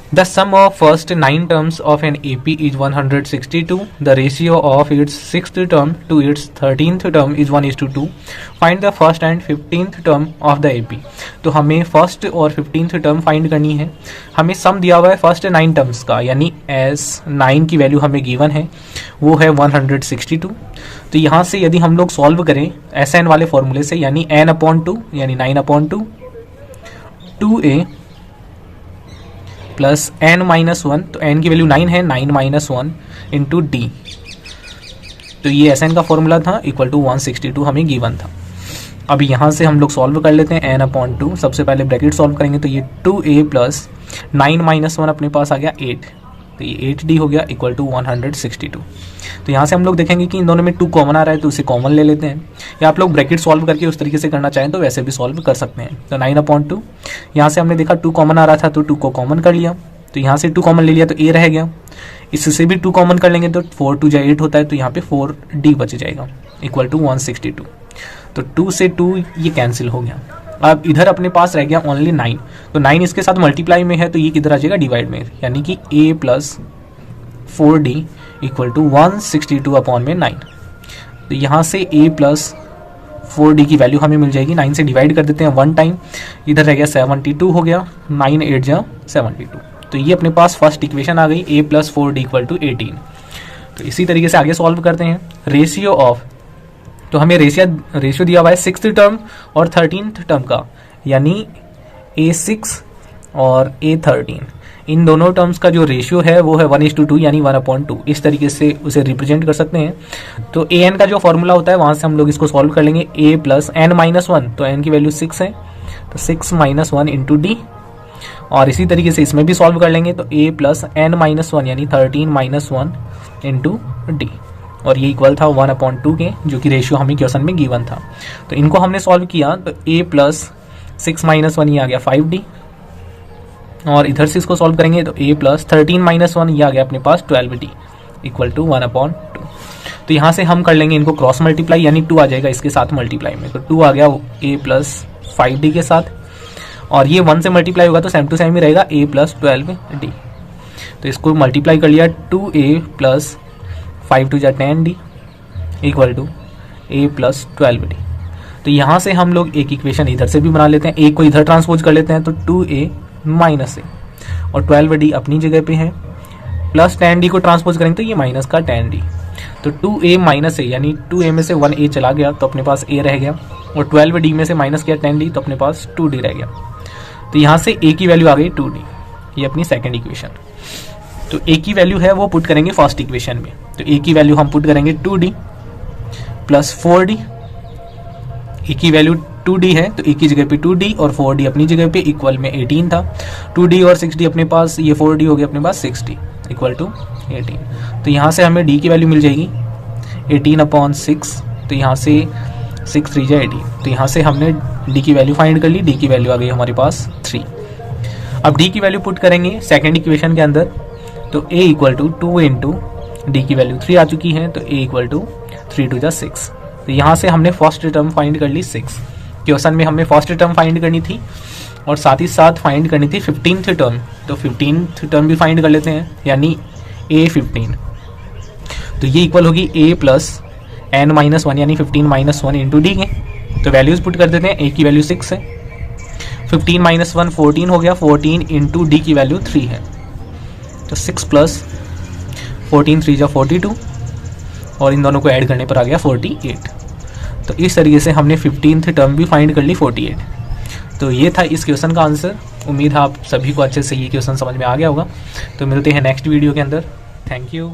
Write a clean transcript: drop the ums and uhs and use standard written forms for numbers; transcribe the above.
The sum of first 9 terms of an AP is 162. The ratio of its 6th term to its 13th term is 1:2. Find the first and 15th term of the AP. तो हमें first और 15th term find करनी है. हमें सम दिया हुआ है first 9 terms का, यानी एस 9 की वैल्यू हमें गिवन है, वो है 162. तो यहाँ से यदि हम लोग सॉल्व करें एस एन वाले फॉर्मूले से, यानी n/2 यानी 9/2 2a प्लस n-1, तो n की वैल्यू 9 है, 9-1 इंटू डी. तो ये एस एन का फॉर्मूला था, इक्वल टू 162 हमें गिवन था. अभी यहाँ से हम लोग सॉल्व कर लेते हैं n/2. सबसे पहले ब्रैकेट सॉल्व करेंगे तो ये 2a प्लस 9-1 अपने पास आ गया 8, तो ये 8d हो गया इक्वल टू 162. तो यहाँ से हम लोग देखेंगे कि इन दोनों में 2 कॉमन आ रहा है, तो उसे कॉमन ले लेते हैं, या आप लोग ब्रैकेट सॉल्व करके उस तरीके से करना चाहें तो वैसे भी सॉल्व कर सकते हैं. तो 9/2 यहाँ से हमने देखा 2 कॉमन आ रहा था, तो 2 को कॉमन कर लिया, तो यहाँ से 2 कॉमन ले लिया तो a रह गया. इससे भी 2 कॉमन कर लेंगे तो 4 2 8 होता है, तो यहाँ पे 4d बच जाएगा इक्वल टू 162. तो 2 से 2 ये कैंसिल हो गया. अब इधर अपने पास रह गया ओनली 9, तो 9 इसके साथ मल्टीप्लाई में है, तो ये किधर आ जाएगा डिवाइड में, यानी कि a plus 4d equal to 162/9. तो यहाँ से a प्लस 4d की वैल्यू हमें मिल जाएगी. 9 से डिवाइड कर देते हैं 1 टाइम, इधर रह गया 72 हो गया, 9 8 जा 72. तो ये अपने पास फर्स्ट इक्वेशन आ गई, a plus 4d equal to 18. तो इसी तरीके से आगे सॉल्व करते हैं. रेशियो ऑफ, तो हमें रेशियो दिया हुआ है 6th टर्म और 13th टर्म का, यानी a6 और a13. इन दोनों टर्म्स का जो रेशियो है वो है 1:2 यानी 1/2. इस तरीके से उसे रिप्रेजेंट कर सकते हैं. तो an का जो फॉर्मूला होता है वहाँ से हम लोग इसको सॉल्व कर लेंगे. a प्लस n-1, तो n की वैल्यू 6 है, तो 6 - 1 इंटू डी. और इसी तरीके से इसमें भी सॉल्व कर लेंगे, तो a प्लस n-1 यानी 13 - 1 इंटू डी. और ये इक्वल था 1/2 के, जो कि रेशियो हमें क्वेश्चन में गिवन था. तो इनको हमने सॉल्व किया, तो a प्लस 6 - 1 ये आ गया 5d. और इधर से इसको सॉल्व करेंगे तो a प्लस 13 - 1 ये आ गया अपने पास 12d इक्वल टू 1/2. तो यहाँ से हम कर लेंगे इनको क्रॉस मल्टीप्लाई, यानी 2 आ जाएगा इसके साथ मल्टीप्लाई में, तो 2 आ गया a प्लस 5d के साथ, और ये 1 से मल्टीप्लाई होगा तो सेम टू सेम ही रहेगा a प्लस 12d. तो इसको मल्टीप्लाई कर लिया, 2a plus 5 2 10d equal to a plus 12d. तो यहाँ से हम लोग एक इक्वेशन इधर से भी बना लेते हैं, a को इधर ट्रांसपोज कर लेते हैं, तो 2a माइनस a और 12d अपनी जगह पे है, प्लस 10d को ट्रांसपोज करेंगे तो ये माइनस का 10d. तो 2a माइनस a यानी 2a में से 1a चला गया तो अपने पास a रह गया, और 12d में से माइनस किया 10d तो अपने पास 2d रह गया. तो यहाँ से a की वैल्यू आ गई 2d, ये अपनी सेकेंड इक्वेशन. तो a की वैल्यू है वो पुट करेंगे फर्स्ट इक्वेशन में, तो a की वैल्यू हम पुट करेंगे 2d प्लस 4d. a की वैल्यू 2d है तो a की जगह पे 2d और 4d अपनी जगह पे, इक्वल में 18 था. 2d और 6d अपने पास, ये 4d हो गया अपने पास 6d इक्वल टू 18. तो यहाँ से हमें d की वैल्यू मिल जाएगी 18/6. तो यहाँ से 6 3 जा 18. तो यहाँ से हमने d की वैल्यू फाइंड कर ली, d की वैल्यू आ गई हमारे पास 3. अब d की वैल्यू पुट करेंगे सेकेंड इक्वेशन के अंदर, तो a equal to 2 into D की वैल्यू 3 आ चुकी है, तो a इक्वल टू 3 2 जा 6. तो यहाँ से हमने फर्स्ट टर्म फाइंड कर ली 6. क्वेश्चन में हमें फर्स्ट टर्म फाइंड करनी थी और साथ ही साथ फाइंड करनी थी 15th टर्म, तो 15th टर्म भी फाइंड कर लेते हैं, यानी a15. तो ये इक्वल होगी a प्लस n-1 यानी 15 - 1 इंटू डी के. तो वैल्यूज पुट कर देते हैं, a की वैल्यू 6 है, 15 - 1 14 हो गया, 14 इंटू डी की वैल्यू 3 है, तो 6 प्लस 14 3 जा 42, और इन दोनों को ऐड करने पर आ गया 48. तो इस तरीके से हमने 15th टर्म भी फाइंड कर ली 48. तो ये था इस क्वेश्चन का आंसर. उम्मीद है आप सभी को अच्छे से ये क्वेश्चन समझ में आ गया होगा. तो मिलते हैं नेक्स्ट वीडियो के अंदर. Thank you.